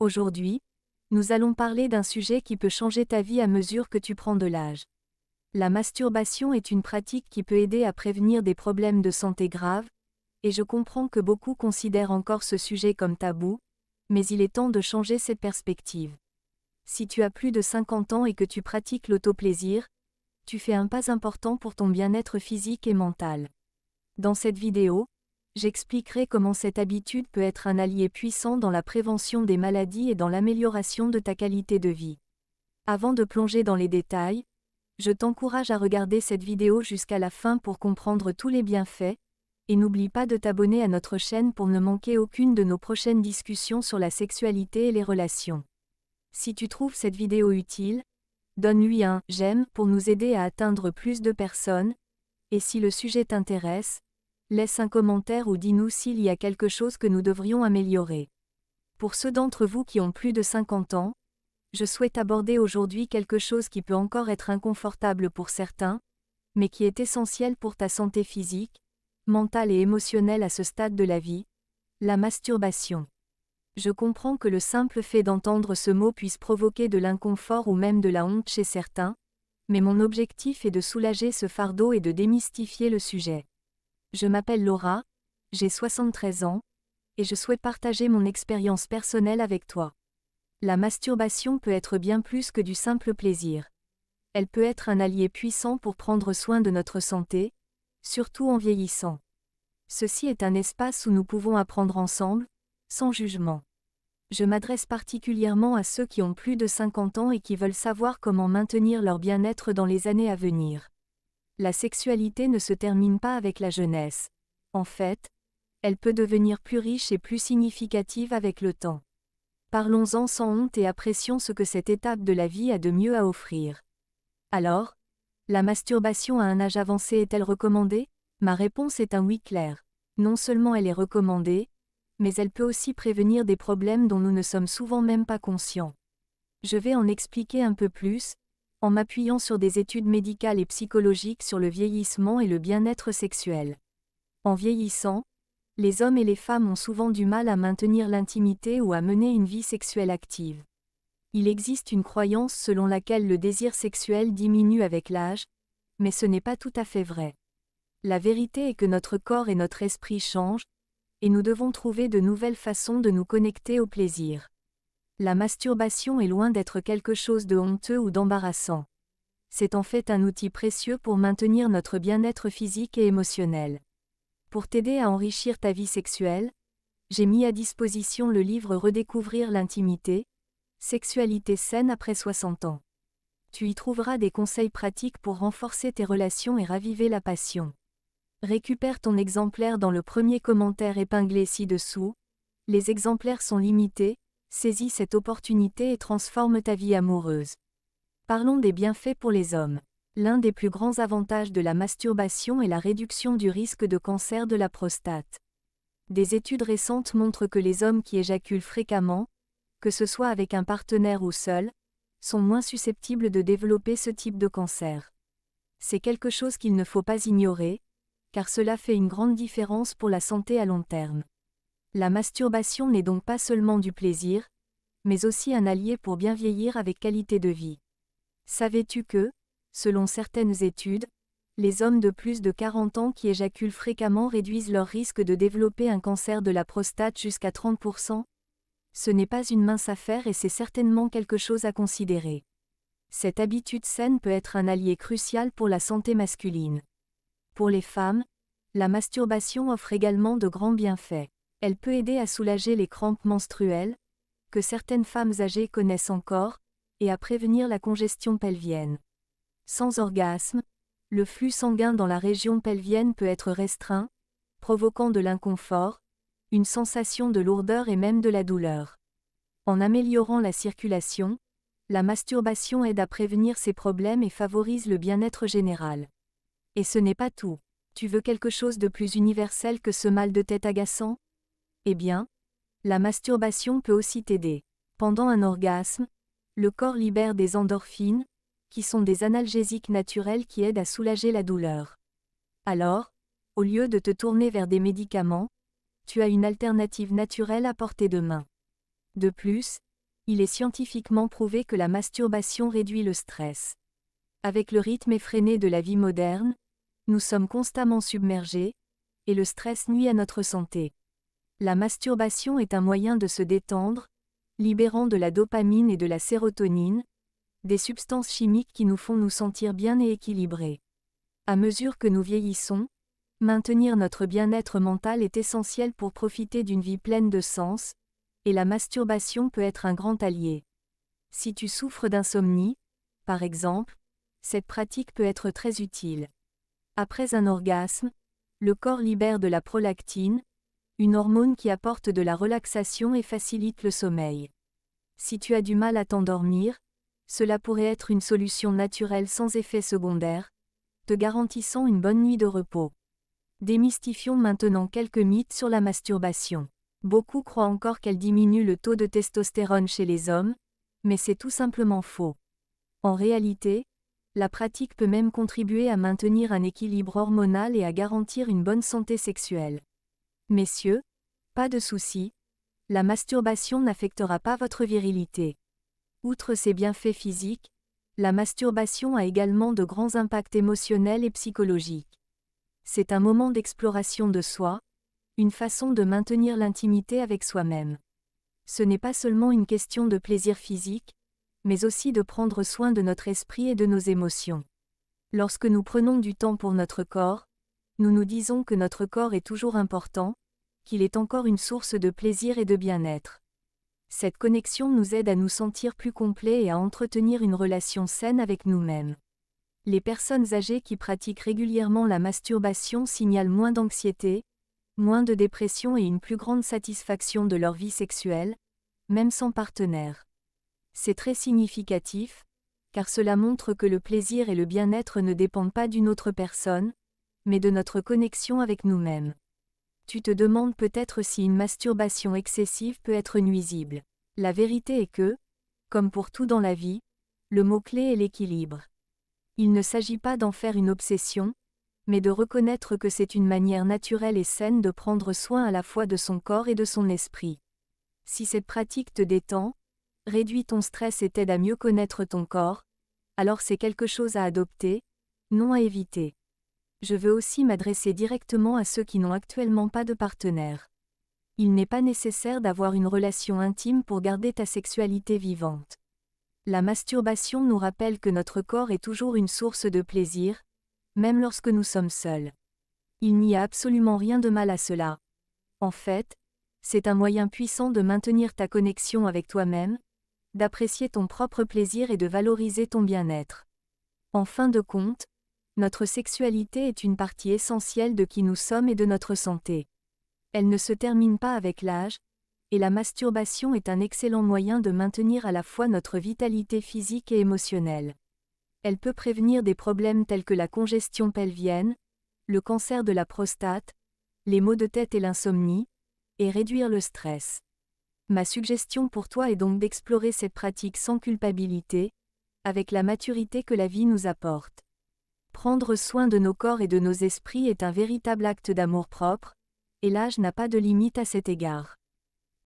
Aujourd'hui, nous allons parler d'un sujet qui peut changer ta vie à mesure que tu prends de l'âge. La masturbation est une pratique qui peut aider à prévenir des problèmes de santé graves, et je comprends que beaucoup considèrent encore ce sujet comme tabou, mais il est temps de changer cette perspective. Si tu as plus de 50 ans et que tu pratiques l'autoplaisir, tu fais un pas important pour ton bien-être physique et mental. Dans cette vidéo, j'expliquerai comment cette habitude peut être un allié puissant dans la prévention des maladies et dans l'amélioration de ta qualité de vie. Avant de plonger dans les détails, je t'encourage à regarder cette vidéo jusqu'à la fin pour comprendre tous les bienfaits, et n'oublie pas de t'abonner à notre chaîne pour ne manquer aucune de nos prochaines discussions sur la sexualité et les relations. Si tu trouves cette vidéo utile, donne-lui un « j'aime » pour nous aider à atteindre plus de personnes, et si le sujet t'intéresse, laisse un commentaire ou dis-nous s'il y a quelque chose que nous devrions améliorer. Pour ceux d'entre vous qui ont plus de 50 ans, je souhaite aborder aujourd'hui quelque chose qui peut encore être inconfortable pour certains, mais qui est essentiel pour ta santé physique, mentale et émotionnelle à ce stade de la vie, la masturbation. Je comprends que le simple fait d'entendre ce mot puisse provoquer de l'inconfort ou même de la honte chez certains, mais mon objectif est de soulager ce fardeau et de démystifier le sujet. Je m'appelle Laura, j'ai 73 ans, et je souhaite partager mon expérience personnelle avec toi. La masturbation peut être bien plus que du simple plaisir. Elle peut être un allié puissant pour prendre soin de notre santé, surtout en vieillissant. Ceci est un espace où nous pouvons apprendre ensemble, sans jugement. Je m'adresse particulièrement à ceux qui ont plus de 50 ans et qui veulent savoir comment maintenir leur bien-être dans les années à venir. La sexualité ne se termine pas avec la jeunesse. En fait, elle peut devenir plus riche et plus significative avec le temps. Parlons-en sans honte et apprécions ce que cette étape de la vie a de mieux à offrir. Alors, la masturbation à un âge avancé est-elle recommandée? Ma réponse est un oui clair. Non seulement elle est recommandée, mais elle peut aussi prévenir des problèmes dont nous ne sommes souvent même pas conscients. Je vais en expliquer un peu plus, en m'appuyant sur des études médicales et psychologiques sur le vieillissement et le bien-être sexuel. En vieillissant, les hommes et les femmes ont souvent du mal à maintenir l'intimité ou à mener une vie sexuelle active. Il existe une croyance selon laquelle le désir sexuel diminue avec l'âge, mais ce n'est pas tout à fait vrai. La vérité est que notre corps et notre esprit changent, et nous devons trouver de nouvelles façons de nous connecter au plaisir. La masturbation est loin d'être quelque chose de honteux ou d'embarrassant. C'est en fait un outil précieux pour maintenir notre bien-être physique et émotionnel. Pour t'aider à enrichir ta vie sexuelle, j'ai mis à disposition le livre Redécouvrir l'intimité, sexualité saine après 60 ans. Tu y trouveras des conseils pratiques pour renforcer tes relations et raviver la passion. Récupère ton exemplaire dans le premier commentaire épinglé ci-dessous. Les exemplaires sont limités, saisis cette opportunité et transforme ta vie amoureuse. Parlons des bienfaits pour les hommes. L'un des plus grands avantages de la masturbation est la réduction du risque de cancer de la prostate. Des études récentes montrent que les hommes qui éjaculent fréquemment, que ce soit avec un partenaire ou seul, sont moins susceptibles de développer ce type de cancer. C'est quelque chose qu'il ne faut pas ignorer, car cela fait une grande différence pour la santé à long terme. La masturbation n'est donc pas seulement du plaisir, mais aussi un allié pour bien vieillir avec qualité de vie. Savais-tu que, selon certaines études, les hommes de plus de 40 ans qui éjaculent fréquemment réduisent leur risque de développer un cancer de la prostate jusqu'à 30%? Ce n'est pas une mince affaire et c'est certainement quelque chose à considérer. Cette habitude saine peut être un allié crucial pour la santé masculine. Pour les femmes, la masturbation offre également de grands bienfaits. Elle peut aider à soulager les crampes menstruelles, que certaines femmes âgées connaissent encore, et à prévenir la congestion pelvienne. Sans orgasme, le flux sanguin dans la région pelvienne peut être restreint, provoquant de l'inconfort, une sensation de lourdeur et même de la douleur. En améliorant la circulation, la masturbation aide à prévenir ces problèmes et favorise le bien-être général. Et ce n'est pas tout. Tu veux quelque chose de plus universel que ce mal de tête agaçant? Eh bien, la masturbation peut aussi t'aider. Pendant un orgasme, le corps libère des endorphines, qui sont des analgésiques naturels qui aident à soulager la douleur. Alors, au lieu de te tourner vers des médicaments, tu as une alternative naturelle à portée de main. De plus, Il est scientifiquement prouvé que la masturbation réduit le stress. Avec le rythme effréné de la vie moderne, nous sommes constamment submergés, et le stress nuit à notre santé. La masturbation est un moyen de se détendre, libérant de la dopamine et de la sérotonine, des substances chimiques qui nous font nous sentir bien et équilibrés. À mesure que nous vieillissons, maintenir notre bien-être mental est essentiel pour profiter d'une vie pleine de sens, et la masturbation peut être un grand allié. Si tu souffres d'insomnie, par exemple, cette pratique peut être très utile. Après un orgasme, le corps libère de la prolactine, une hormone qui apporte de la relaxation et facilite le sommeil. Si tu as du mal à t'endormir, cela pourrait être une solution naturelle sans effet secondaire, te garantissant une bonne nuit de repos. Démystifions maintenant quelques mythes sur la masturbation. Beaucoup croient encore qu'elle diminue le taux de testostérone chez les hommes, mais c'est tout simplement faux. En réalité, la pratique peut même contribuer à maintenir un équilibre hormonal et à garantir une bonne santé sexuelle. Messieurs, pas de souci, la masturbation n'affectera pas votre virilité. Outre ses bienfaits physiques, la masturbation a également de grands impacts émotionnels et psychologiques. C'est un moment d'exploration de soi, une façon de maintenir l'intimité avec soi-même. Ce n'est pas seulement une question de plaisir physique, mais aussi de prendre soin de notre esprit et de nos émotions. Lorsque nous prenons du temps pour notre corps, nous nous disons que notre corps est toujours important, qu'il est encore une source de plaisir et de bien-être. Cette connexion nous aide à nous sentir plus complets et à entretenir une relation saine avec nous-mêmes. Les personnes âgées qui pratiquent régulièrement la masturbation signalent moins d'anxiété, moins de dépression et une plus grande satisfaction de leur vie sexuelle, même sans partenaire. C'est très significatif, car cela montre que le plaisir et le bien-être ne dépendent pas d'une autre personne, mais de notre connexion avec nous-mêmes. Tu te demandes peut-être si une masturbation excessive peut être nuisible. La vérité est que, comme pour tout dans la vie, le mot-clé est l'équilibre. Il ne s'agit pas d'en faire une obsession, mais de reconnaître que c'est une manière naturelle et saine de prendre soin à la fois de son corps et de son esprit. Si cette pratique te détend, réduit ton stress et t'aide à mieux connaître ton corps, alors c'est quelque chose à adopter, non à éviter. Je veux aussi m'adresser directement à ceux qui n'ont actuellement pas de partenaire. Il n'est pas nécessaire d'avoir une relation intime pour garder ta sexualité vivante. La masturbation nous rappelle que notre corps est toujours une source de plaisir, même lorsque nous sommes seuls. Il n'y a absolument rien de mal à cela. En fait, c'est un moyen puissant de maintenir ta connexion avec toi-même, d'apprécier ton propre plaisir et de valoriser ton bien-être. En fin de compte, notre sexualité est une partie essentielle de qui nous sommes et de notre santé. Elle ne se termine pas avec l'âge, et la masturbation est un excellent moyen de maintenir à la fois notre vitalité physique et émotionnelle. Elle peut prévenir des problèmes tels que la congestion pelvienne, le cancer de la prostate, les maux de tête et l'insomnie, et réduire le stress. Ma suggestion pour toi est donc d'explorer cette pratique sans culpabilité, avec la maturité que la vie nous apporte. Prendre soin de nos corps et de nos esprits est un véritable acte d'amour-propre, et l'âge n'a pas de limite à cet égard.